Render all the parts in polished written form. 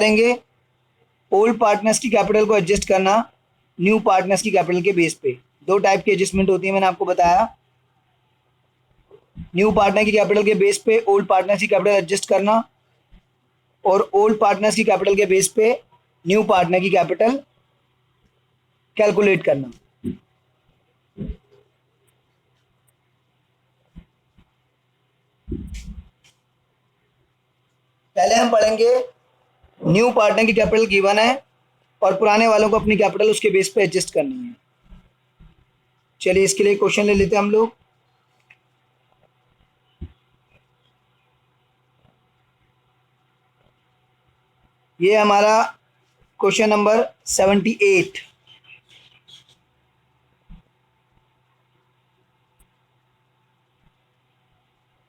करेंगे old partners की capital को एडजस्ट करना न्यू पार्टनर्स की कैपिटल के बेस पे। दो टाइप की एडजस्टमेंट होती है, मैंने आपको बताया। न्यू पार्टनर की कैपिटल के बेस पे ओल्ड पार्टनर्स की कैपिटल एडजस्ट करना, और ओल्ड पार्टनर्स की कैपिटल के बेस पे न्यू पार्टनर की कैपिटल कैलकुलेट करना। पहले हम पढ़ेंगे न्यू पार्टनर की कैपिटल गिवन है और पुराने वालों को अपनी कैपिटल उसके बेस पे एडजस्ट करनी है। चलिए इसके लिए क्वेश्चन ले लेते हैं हम लोग। ये हमारा question number 78।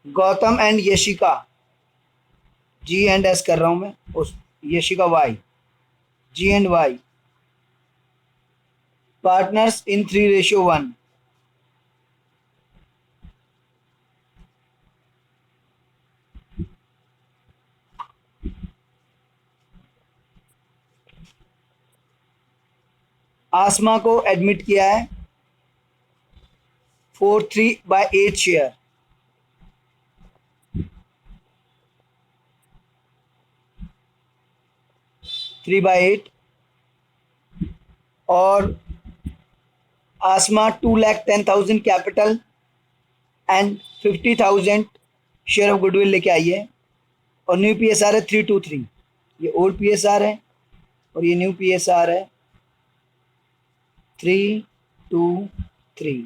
Gautam and Yashika, G and S कर रहा हूं मैं, उस Yashika Y, G and Y, partners in 3:1। Asma को एडमिट किया है 4/3/8 शेयर, 3/8, और Asma 2,10,000 capital and 50,000 share of goodwill लेके आई है, और न्यू पीएसआर है 323। ये ओल्ड पीएसआर है और ये न्यू पीएसआर है 323।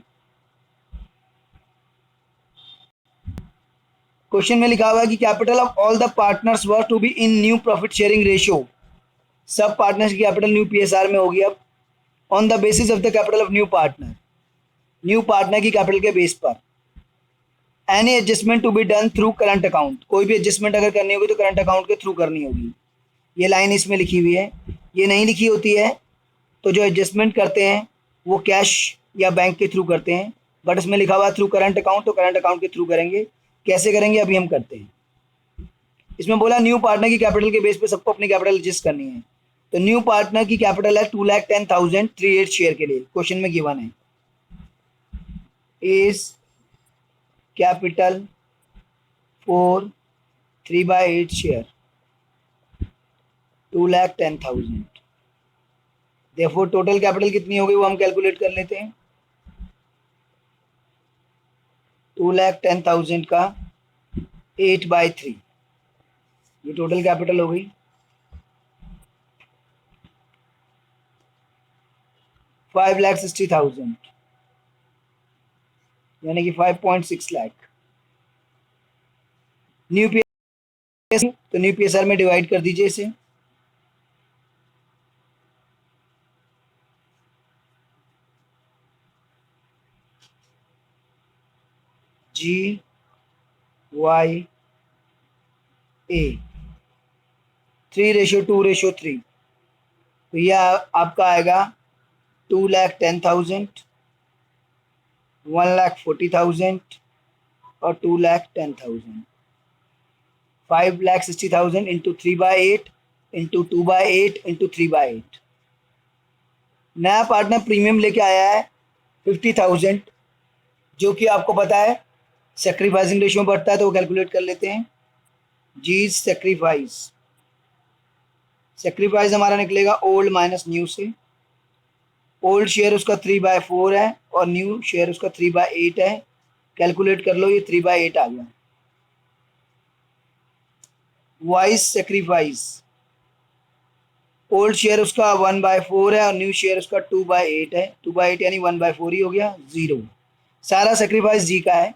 क्वेश्चन में लिखा हुआ है कि capital of all the partners were to be in new profit sharing ratio. सब पार्टनर्स की कैपिटल न्यू पीएसआर में होगी अब, on the basis of the capital of new partner, new partner की कैपिटल के बेस पर। Any adjustment to be done through current account, कोई भी एडजस्टमेंट अगर करनी होगी तो करंट अकाउंट के थ्रू करनी होगी। ये लाइन इसमें लिखी हुई है। ये नहीं लिखी होती है तो जो एडजस्टमेंट करते हैं वो कैश या बैंक के थ्रू करते हैं, बट इसमें लिखा हुआ है थ्रू करंट अकाउंट, तो करंट अकाउंट के थ्रू करेंगे। कैसे करेंगे अभी हम करते हैं। इसमें बोला न्यू पार्टनर की कैपिटल के बेस पे सबको अपनी कैपिटल एडजस्ट करनी है। तो न्यू पार्टनर की कैपिटल है 2,10,000 3/8 शेयर के लिए, क्वेश्चन में गिवन है। Is capital for 3/8 share 2,10,000। Therefore total capital कितनी होगी वो हम कैलकुलेट कर लेते हैं। 2,10,000 का 8/3, ये टोटल कैपिटल हो गई। 5,60,000 यानी कि 5.6 लाख। न्यू पीएस तो न्यू पीएसआर में डिवाइड कर दीजिए इसे। जी वाई ए 3:2:3, तो यह आपका आएगा 2,10,000, 1,40,000 और 2,10,000। 5,60,000 इंटू 3/8 इंटू 2/8 इंटू 3/8। नया पार्टनर प्रीमियम लेके आया है 50,000, जो कि आपको पता है सेक्रीफाइसिंग रेशियो में बढ़ता है, तो वो कैलकुलेट कर लेते हैं। जी सेक्रीफाइस, सेक्रीफाइस हमारा निकलेगा ओल्ड माइनस न्यू से। ओल्ड शेयर उसका 3/4 है और न्यू शेयर उसका 3/8 है। कैलकुलेट कर लो, ये 3/8 आ गया। वाइस सेक्रीफाइस, ओल्ड शेयर उसका 1/4 है और न्यू शेयर उसका 2/8 है। 2/8 यानी 1/4 ही हो गया, 0। सारा सेक्रीफाइस जी का है,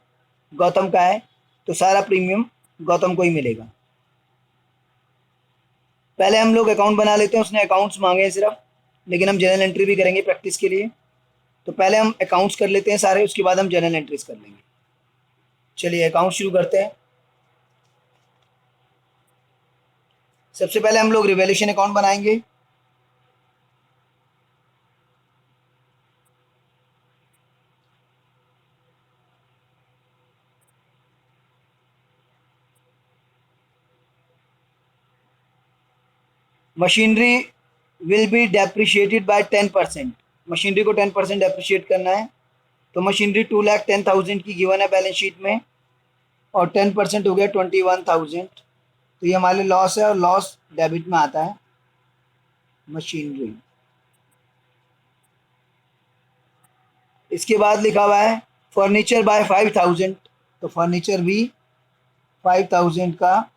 गौतम का है, तो सारा प्रीमियम गौतम को ही मिलेगा। पहले हम लोग अकाउंट बना लेते हैं, उसने अकाउंट्स मांगे हैं सिर्फ, लेकिन हम जनरल एंट्री भी करेंगे प्रैक्टिस के लिए। तो पहले हम अकाउंट्स कर लेते हैं सारे, उसके बाद हम जनरल एंट्रीज कर लेंगे। चलिए अकाउंट शुरू करते हैं। सबसे पहले हम लोग रिवैल्यूएशन अकाउंट बनाएंगे। Machinery will be depreciated by 10%, machinery को 10% डेप्रिशिएट करना है। तो मशीनरी 2,10,000 की गिवन है बैलेंस शीट में, और 10% हो गया 21,000, तो ये हमारे लॉस है, और लॉस डेबिट में आता है मशीनरी। इसके बाद लिखा हुआ है फर्नीचर बाय 5,000, तो फर्नीचर भी 5,000 का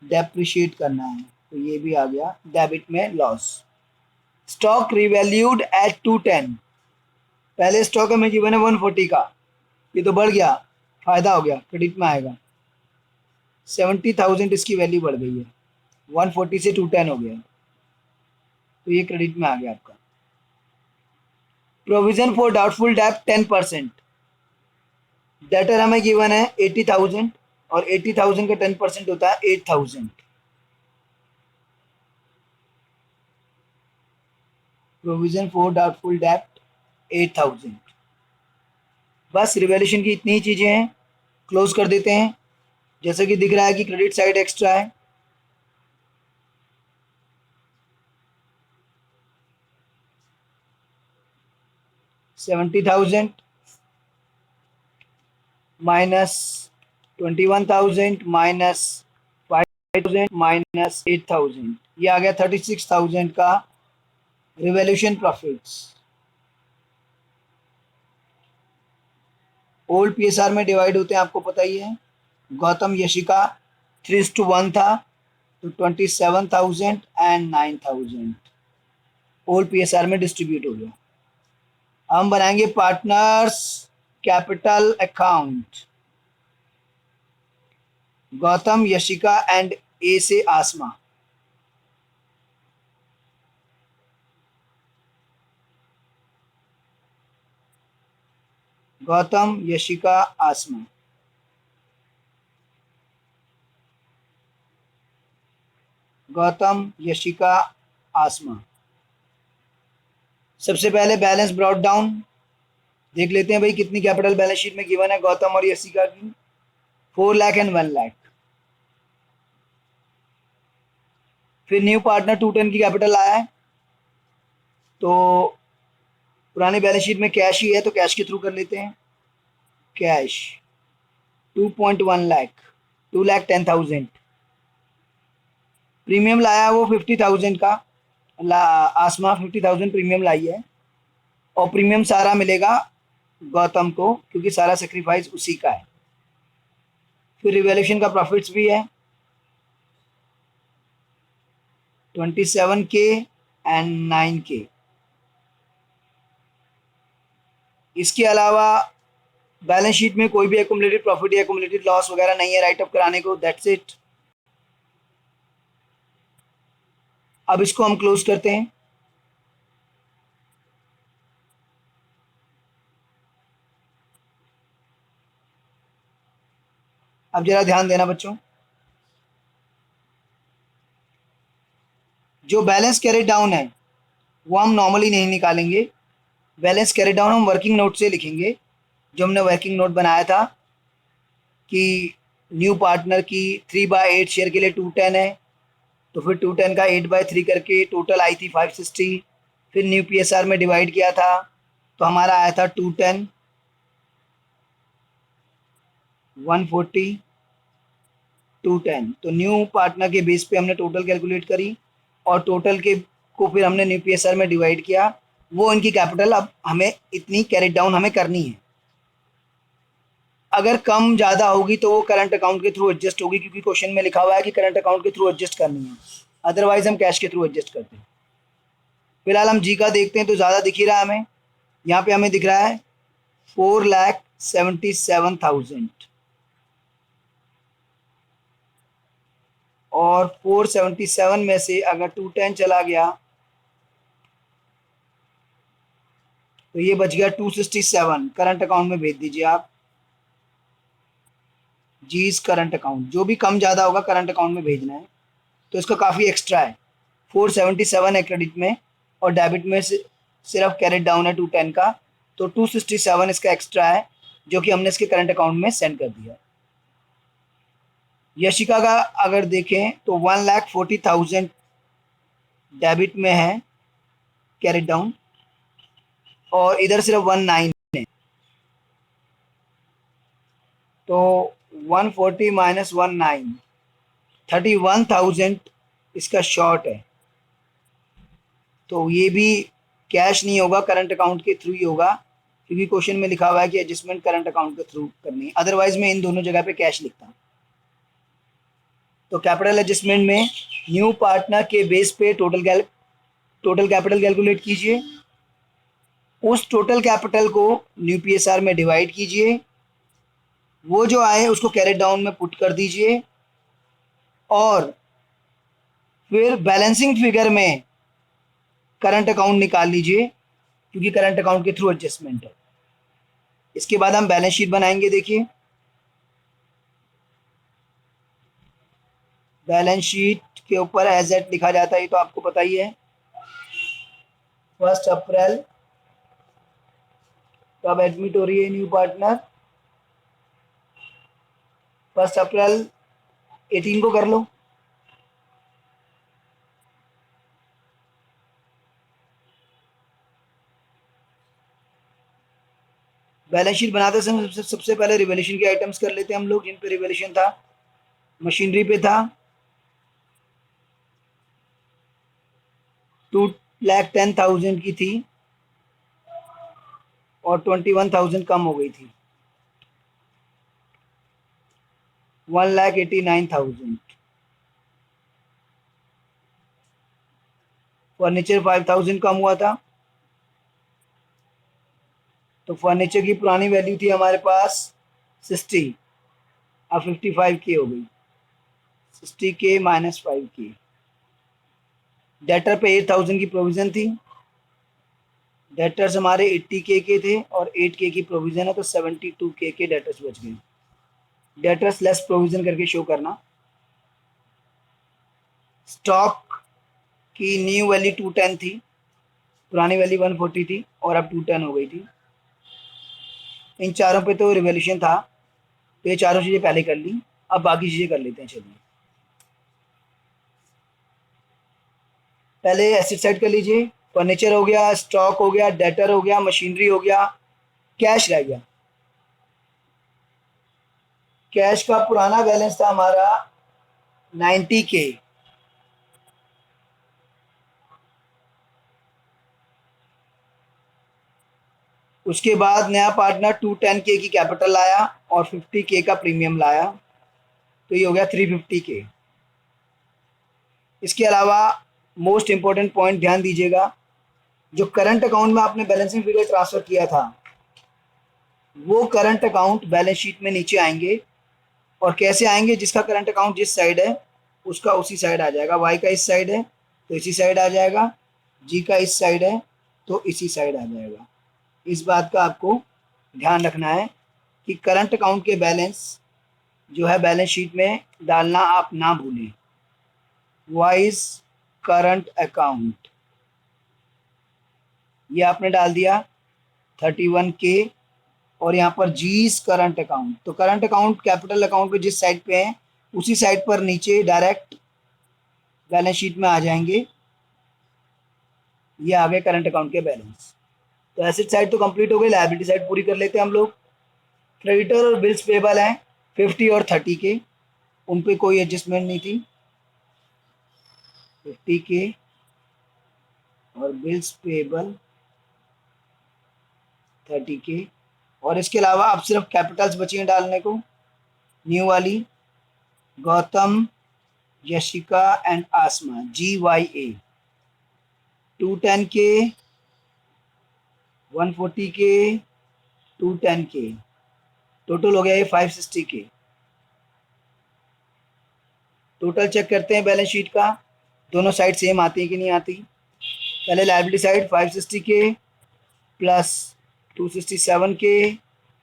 डेप्रिशिएट करना है, तो ये भी आ गया डेबिट में लॉस। स्टॉक रिवैल्यूड एट 210, पहले स्टॉक हमें गिवन है 140 का, ये तो बढ़ गया, फायदा हो गया, क्रेडिट में आएगा। 70,000 इसकी वैल्यू बढ़ गई है, 140 से 210 हो गया, तो ये क्रेडिट में आ गया आपका। Provision for doubtful debt 10%, debtor हमें गिवन है 80,000, और 80,000 का 10% होता है 8,000। Provision for doubtful debt 8,000। बस रिवैल्यूएशन की इतनी ही चीजें हैं, क्लोज कर देते हैं। जैसा कि दिख रहा है कि क्रेडिट साइड एक्स्ट्रा है, $70,000 माइनस 21,000 माइनस 5,000 माइनस 8,000, ये आ गया 36,000 का रिवैल्यूएशन प्रॉफिट्स। ओल्ड पीएसआर में डिवाइड होते हैं, आपको पता ही है। गौतम यशिका 3:1 था, तो 27,000 एंड 9,000 ओल्ड पीएसआर में डिस्ट्रीब्यूट हो गया। हम बनाएंगे partners capital account, Gautam Yashika and ए से आसमा। गौतम यशिका आसमा, गौतम यशिका आसमा। सबसे पहले बैलेंस ब्रॉट डाउन देख लेते हैं भाई, कितनी कैपिटल बैलेंस शीट में गिवन है गौतम और यशिका की, 4 लाख एंड 1 लाख। फिर न्यू पार्टनर 210 की कैपिटल आया है, तो पुरानी बैलेंस शीट में कैश ही है, तो कैश के थ्रू कर लेते हैं। कैश 2.1 लाख, 2,10,000। प्रीमियम लाया वो 50,000 का, आसमा 50,000 प्रीमियम लाई है, और प्रीमियम सारा मिलेगा गौतम को, क्योंकि सारा सेक्रीफाइस उसी का है। फिर रिवैल्यूएशन का प्रॉफिट्स भी है 27K एंड 9K। इसके अलावा बैलेंस शीट में कोई भी एक्युमुलेटेड प्रॉफिट या एक्युमुलेटेड लॉस वगैरह नहीं है राइट अप कराने को, दैट्स इट। अब इसको हम क्लोज करते हैं। अब जरा ध्यान देना बच्चों, जो बैलेंस कैरी डाउन है वो हम नॉर्मली नहीं निकालेंगे, बैलेंस कैरी डाउन हम वर्किंग नोट से लिखेंगे, जो हमने वर्किंग नोट बनाया था कि न्यू पार्टनर की 3/8 शेयर के लिए 210 है, तो फिर 210 का 8/3 करके टोटल आई थी 560। फिर न्यू पीएसआर में डिवाइड किया था, तो हमारा आया था 210, 140, 210। तो न्यू पार्टनर के बेस पे हमने टोटल कैलकुलेट करी, और टोटल के को फिर हमने न्यू पीएसआर में डिवाइड किया, वो इनकी कैपिटल अब हमें इतनी कैरी डाउन हमें करनी है। अगर कम ज़्यादा होगी तो वो करंट अकाउंट के थ्रू एडजस्ट होगी, क्योंकि क्वेश्चन में लिखा हुआ है कि करंट अकाउंट के थ्रू एडजस्ट करनी है, अदरवाइज हम कैश के थ्रू एडजस्ट करते हैं। फिलहाल हम जी का देखते हैं, तो ज़्यादा दिख ही रहा है हमें, यहाँ पे हमें दिख रहा है 4,77,000, और 477 में से अगर 210 चला गया तो ये बच गया 267, करंट अकाउंट में भेज दीजिए आप। जीज करंट अकाउंट, जो भी कम ज़्यादा होगा करंट अकाउंट में भेजना है, तो इसका काफ़ी एक्स्ट्रा है। 477 है क्रेडिट में, और डेबिट में सिर्फ कैरेट डाउन है 210 का, तो 267 इसका एक्स्ट्रा है, जो कि हमने इसके करंट अकाउंट में सेंड कर दिया। यशिका का अगर देखें तो 1,40,000 डेबिट में है कैरेट डाउन, और इधर सिर्फ 19 है, तो 140 माइनस 19, 31,000 इसका शॉर्ट है। तो ये भी कैश नहीं होगा, करंट अकाउंट के थ्रू ही होगा, क्योंकि क्वेश्चन में लिखा हुआ है कि एडजस्टमेंट करंट अकाउंट के थ्रू करनी है, अदरवाइज मैं इन दोनों जगह पे कैश लिखता। तो कैपिटल एडजस्टमेंट में न्यू पार्टनर के बेस पे टोटल कैपिटल कैलकुलेट कीजिए, उस टोटल कैपिटल को न्यू पीएसआर में डिवाइड कीजिए, वो जो आए उसको कैरेट डाउन में पुट कर दीजिए, और फिर बैलेंसिंग फिगर में करंट अकाउंट निकाल लीजिए, क्योंकि करंट अकाउंट के थ्रू एडजस्टमेंट है। इसके बाद हम बैलेंस शीट बनाएंगे। देखिए बैलेंस शीट के ऊपर एजेट लिखा जाता है, ये तो आपको पता ही है। 1 अप्रैल कब एडमिट हो रही है न्यू पार्टनर, 1 अप्रैल 18 को कर लो। बैलेंस शीट बनाते समय सबसे पहले रिवैल्यूएशन के आइटम्स कर लेते हैं हम लोग, जिन पे रिवैल्यूएशन था। मशीनरी पे था 2,10,000 की थी, और 21,000 कम हो गई थी, 1,89,000। फर्नीचर 5,000 कम हुआ था, तो फर्नीचर की पुरानी वैल्यू थी हमारे पास 60, अब 55K हो गई, 60K माइनस 5K। डेटर पे 8,000 की प्रोविज़न थी, डेटर्स हमारे 80K के थे और 8K की प्रोविज़न है, तो 72K के डेटर्स बच गए। डेटर्स लेस प्रोविज़न करके शो करना। स्टॉक की न्यू वैल्यू 210 थी, पुरानी वैल्यू 140 थी, और अब 210 हो गई थी। इन चारों पे तो रिवॉल्यूशन था, तो ये चारों चीज़ें पहले कर ली, अब बाकी चीज़ें कर लेते हैं। चलिए पहले एसेट साइड कर लीजिए। फर्नीचर हो गया, स्टॉक हो गया, डेटर हो गया, मशीनरी हो गया, कैश रह गया। कैश का पुराना बैलेंस था हमारा 90K, उसके बाद नया पार्टनर 210K की कैपिटल लाया और 50K का प्रीमियम लाया, तो ये हो गया 350K। इसके अलावा मोस्ट इंपॉर्टेंट पॉइंट ध्यान दीजिएगा, जो करंट अकाउंट में आपने बैलेंसिंग फिगर ट्रांसफर किया था, वो करंट अकाउंट बैलेंस शीट में नीचे आएंगे। और कैसे आएंगे, जिसका करंट अकाउंट जिस साइड है उसका उसी साइड आ जाएगा। वाई का इस साइड है तो इसी साइड आ जाएगा, जी का इस साइड है तो इसी साइड आ जाएगा। इस बात का आपको ध्यान रखना है कि करंट अकाउंट के बैलेंस जो है बैलेंस शीट में डालना आप ना भूलें। वाइज करंट अकाउंट ये आपने डाल दिया 31K, और यहाँ पर जीस करंट अकाउंट, तो करंट अकाउंट कैपिटल अकाउंट पे जिस साइड पे है उसी साइड पर नीचे डायरेक्ट बैलेंस शीट में आ जाएंगे। ये आ गए करंट अकाउंट के बैलेंस। तो एसेट साइड तो कंप्लीट हो गई, लायबिलिटी साइड पूरी कर लेते हैं हम लोग। क्रेडिटर और बिल्स पेबल हैं 50 और 30K, उन पे कोई एडजस्टमेंट नहीं थी, 50K और बिल्स पेबल 30K। और इसके अलावा अब सिर्फ कैपिटल्स बची हैं डालने को, न्यू वाली Gautam, Yashika and Asma, GYA 210K, 140K, 210K, total हो गया ये 560K। टोटल चेक करते हैं बैलेंस शीट का, दोनों साइड सेम आती है कि नहीं आती। पहले liability side 560K plus 267K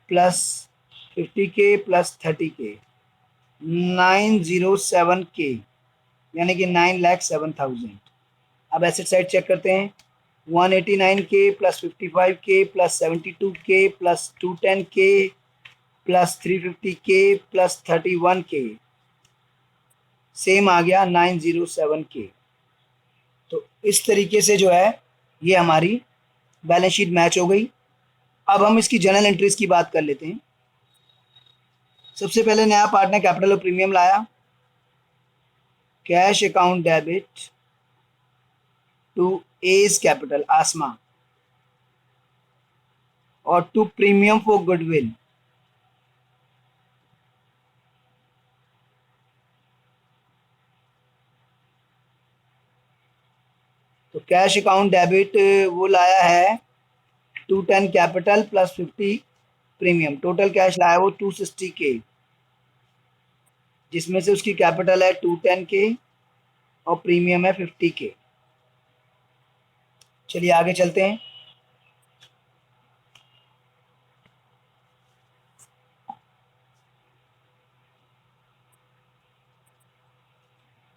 plus 50K plus 30K, 907K, यानी कि 9,07,000। अब एसेट साइड चेक करते हैं, 189K plus 55K plus 72K plus 210K plus 350K plus 31K, same आ गया 907K। तो इस तरीके से जो है ये हमारी बैलेंस शीट मैच हो गई। अब हम इसकी जर्नल एंट्रीज की बात कर लेते हैं। सबसे पहले नया पार्टनर कैपिटल और प्रीमियम लाया, cash account debit to A's capital Asma और टू प्रीमियम फॉर गुडविल। तो कैश अकाउंट डेबिट वो लाया है 210 capital plus 50 premium, total cash लाया वो 260 के, जिसमें से उसकी कैपिटल है 210 के और प्रीमियम है 50 के। चलिए आगे चलते हैं।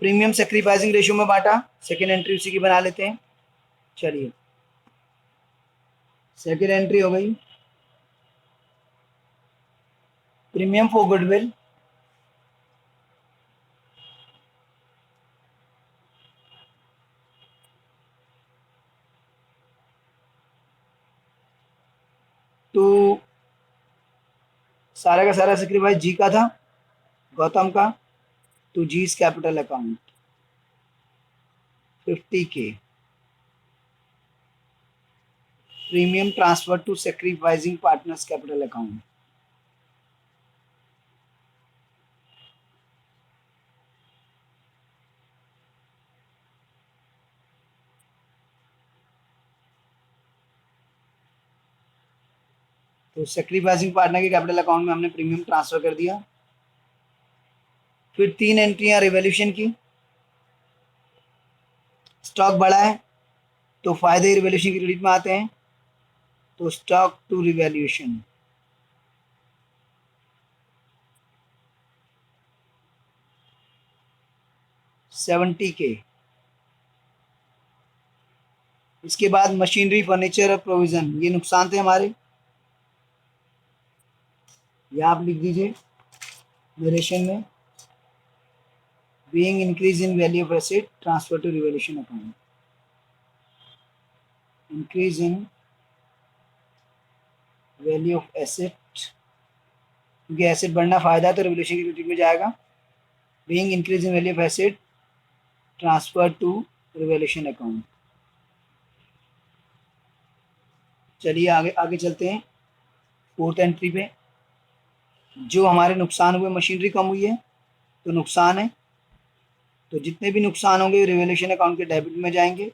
प्रीमियम सेक्रीफाइसिंग रेशियो में बांटा, सेकेंड एंट्री उसी की बना लेते हैं। चलिए सेकेंड एंट्री हो गई, प्रीमियम फॉर गुडविल तो सारा का सारा सेक्रीफाइस जी का था, गौतम का, तो जीज कैपिटल अकाउंट 50 के, premium transfer to sacrificing partners capital account. तो सेक्रीफाइसिंग पार्टनर के कैपिटल अकाउंट में हमने प्रीमियम ट्रांसफर कर दिया। फिर 3 एंट्रियां रिवॉल्यूशन की, स्टॉक बढ़ा है तो फायदे रिवॉल्यूशन की क्रेडिट में आते हैं, तो स्टॉक टू रिवॉल्यूशन। $70 के। इसके बाद मशीनरी फर्नीचर और प्रोविजन, ये नुकसान थे हमारे, ये आप लिख दीजिए वेरिएशन में, being increase in value of asset transfer to revaluation account, increase in value of asset, क्योंकि एसेट बढ़ना फायदा है तो रिवॉल्यूशन की क्रेडिट में जाएगा, being increase in value of asset transfer to revaluation account. चलिए आगे आगे चलते हैं फोर्थ एंट्री पे। जो हमारे नुकसान हुए, मशीनरी कम हुई है तो नुकसान है, तो जितने भी नुकसान होंगे रिवॉल्यूशन अकाउंट के डेबिट में जाएंगे।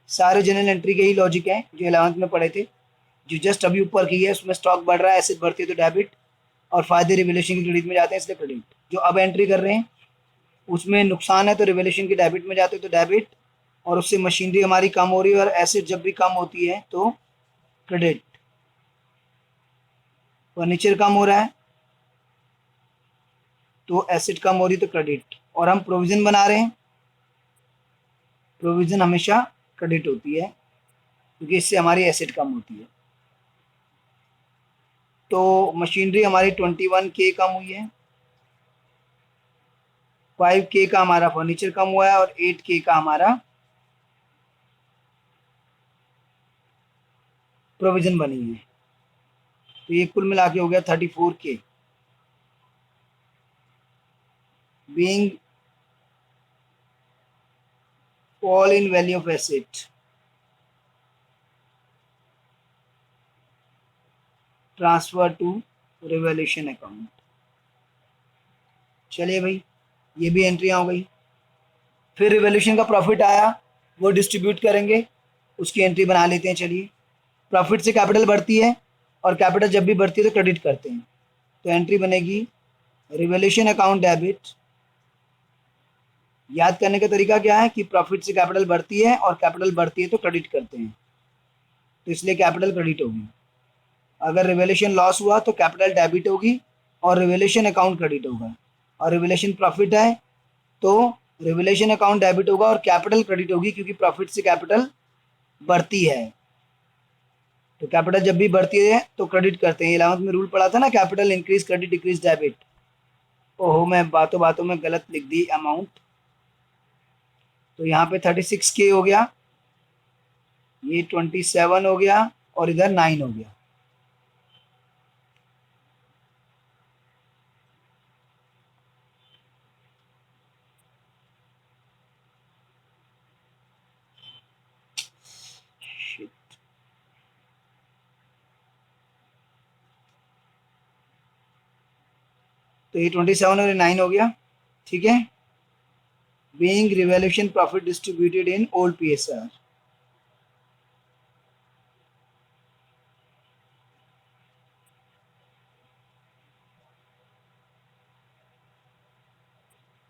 सारे जनरल एंट्री के ही लॉजिक है जो 11th में पढ़े थे, जो जस्ट अभी ऊपर की है उसमें स्टॉक बढ़ रहा है, एसेट बढ़ती है तो डेबिट, और फायदे रिवॉल्यूशन की क्रेडिट में जाते हैं इसलिए क्रेडिट। जो अब एंट्री कर रहे हैं उसमें नुकसान है तो रिवॉल्यूशन के डेबिट में जाते हैं तो डेबिट, और उससे मशीनरी हमारी कम हो रही है और एसेट जब भी कम होती है तो क्रेडिट। फर्नीचर कम हो रहा है तो एसेट कम हो रही है तो क्रेडिट, और हम प्रोविजन बना रहे हैं, प्रोविजन हमेशा क्रेडिट होती है क्योंकि इससे हमारी एसेट कम होती है। तो मशीनरी हमारी 21 के कम हुई है, 5 के का हमारा फर्नीचर कम हुआ है और 8 के का हमारा प्रोविजन बनी है, तो ये कुल मिला के हो गया 34 के। बीइंग fall in value of asset transfer to revaluation account. चलिए भाई ये भी एंट्रियां हो गई। फिर रिवॉल्यूशन का प्रॉफिट आया वो डिस्ट्रीब्यूट करेंगे, उसकी एंट्री बना लेते हैं। चलिए प्रॉफिट से कैपिटल बढ़ती है और कैपिटल जब भी बढ़ती है तो क्रेडिट करते हैं, तो एंट्री बनेगी रिवॉल्यूशन अकाउंट डेबिट। याद करने का तरीका क्या है कि प्रॉफिट से कैपिटल बढ़ती है और कैपिटल बढ़ती है तो क्रेडिट करते हैं, तो इसलिए कैपिटल क्रेडिट होगी। अगर रिवॉल्यूशन लॉस हुआ तो कैपिटल डेबिट होगी और रिवॉल्यूशन अकाउंट क्रेडिट होगा, और रिवॉल्यूशन प्रॉफिट है तो रिवॉल्यूशन अकाउंट डेबिट होगा और कैपिटल क्रेडिट होगी, क्योंकि प्रॉफिट से कैपिटल बढ़ती है, तो कैपिटल जब भी बढ़ती है तो क्रेडिट करते हैं। 11th में रूल पढ़ा था ना, capital increase credit decrease debit. ओहो मैं बातों बातों में गलत लिख दी अमाउंट, तो यहाँ पे 36K हो गया, ये 27 हो गया और इधर 9 हो गया। तो ये 27 और 9 हो गया, ठीक है। Being revaluation profit distributed in old PSR,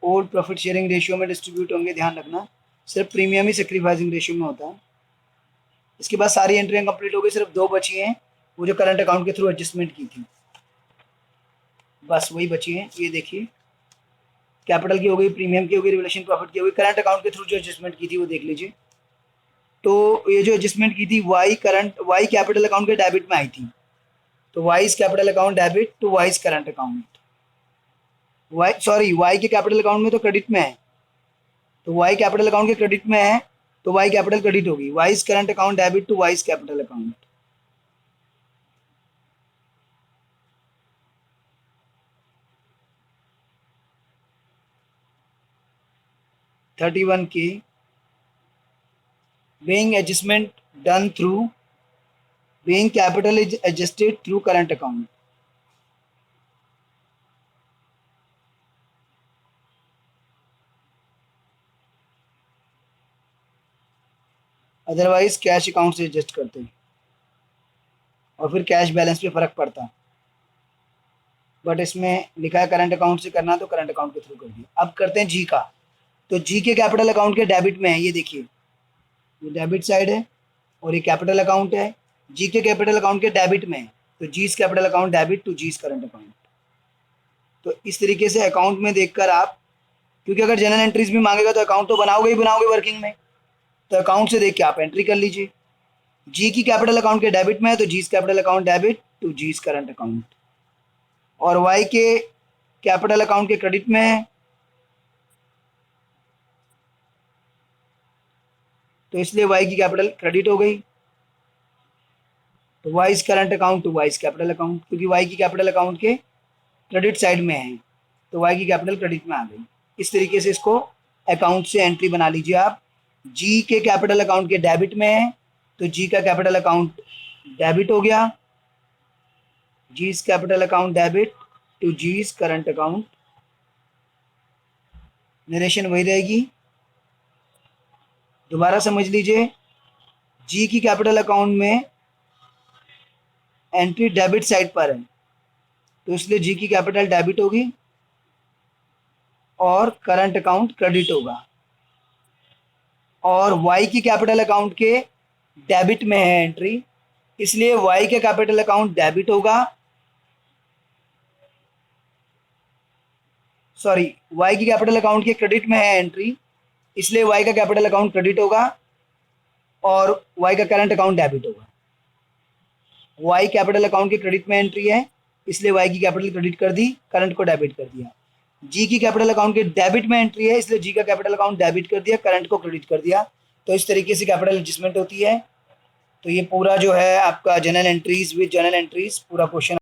old profit sharing ratio में डिस्ट्रीब्यूट होंगे, ध्यान रखना। सिर्फ प्रीमियम ही सेक्रीफाइसिंग रेशियो में होता है। इसके बाद सारी एंट्रियां कंप्लीट हो गई, सिर्फ 2 बची हैं, वो जो करंट अकाउंट के थ्रू एडजस्टमेंट की थी, बस वही बची हैं। ये देखिए, कैपिटल की हो गई, प्रीमियम की हो गई, रिवैल्यूएशन प्रॉफिट की हो गई, करंट अकाउंट के थ्रू जो एडजस्टमेंट की थी वो देख लीजिए। तो ये जो एडजस्टमेंट की थी वाई कैपिटल अकाउंट के डेबिट में आई थी, तो Y's capital account debit to Y's current account, Y के कैपिटल अकाउंट में तो क्रेडिट में है, तो वाई कैपिटल अकाउंट के क्रेडिट में है, तो वाई कैपिटल क्रेडिट होगी, Y's current account debit to Y's capital account. $31K being adjustment done through being capital is adjusted through current account, otherwise cash account से adjust करते हैं और फिर कैश बैलेंस पे फर्क पड़ता है, बट इसमें लिखा है करंट अकाउंट से करना, तो करंट अकाउंट के थ्रू कर दिया। अब करते हैं जी का, तो जी के कैपिटल अकाउंट के डेबिट में है, ये देखिए, ये डेबिट साइड है और ये कैपिटल अकाउंट है, जी के कैपिटल अकाउंट के डेबिट में है, तो जीस कैपिटल अकाउंट डेबिट टू जीस करंट अकाउंट। तो इस तरीके से अकाउंट में देखकर आप, क्योंकि अगर जनरल एंट्रीज भी मांगेगा तो अकाउंट तो बनाओगे ही बनाओगे वर्किंग में, तो अकाउंट से देख के आप एंट्री कर लीजिए। जी की कैपिटल अकाउंट के डेबिट में है, तो जीस कैपिटल अकाउंट डेबिट टू जीस करंट अकाउंट, और वाई के कैपिटल अकाउंट के क्रेडिट में है, तो इसलिए वाई की कैपिटल क्रेडिट हो गई, तो Y's current account to Y's capital account, क्योंकि वाई की कैपिटल अकाउंट के क्रेडिट साइड में है, तो वाई की कैपिटल क्रेडिट में आ गई। इस तरीके से इसको अकाउंट से एंट्री बना लीजिए आप। जी के कैपिटल अकाउंट के डेबिट में है, तो जी का कैपिटल अकाउंट डेबिट हो गया, जीस कैपिटल अकाउंट डेबिट टू जीस करंट अकाउंट, नरेशन वही रहेगी। दोबारा समझ लीजिए, जी की कैपिटल अकाउंट में एंट्री डेबिट साइड पर है, तो इसलिए जी की कैपिटल डेबिट होगी और करंट अकाउंट क्रेडिट होगा, और वाई की कैपिटल अकाउंट के डेबिट में है एंट्री, इसलिए वाई के कैपिटल अकाउंट डेबिट होगा, सॉरी, वाई की कैपिटल अकाउंट के क्रेडिट में है एंट्री, इसलिए वाई का कैपिटल अकाउंट क्रेडिट होगा और वाई का करंट अकाउंट डेबिट होगा। वाई कैपिटल अकाउंट के क्रेडिट में एंट्री है, इसलिए वाई की कैपिटल क्रेडिट कर दी, करंट को डेबिट कर दिया। जी की कैपिटल अकाउंट के डेबिट में एंट्री है, इसलिए जी का कैपिटल अकाउंट डेबिट कर दिया, करंट को क्रेडिट कर दिया। तो इस तरीके से कैपिटल एडजस्टमेंट होती है। तो ये पूरा जो है आपका general entries with general entries पूरा क्वेश्चन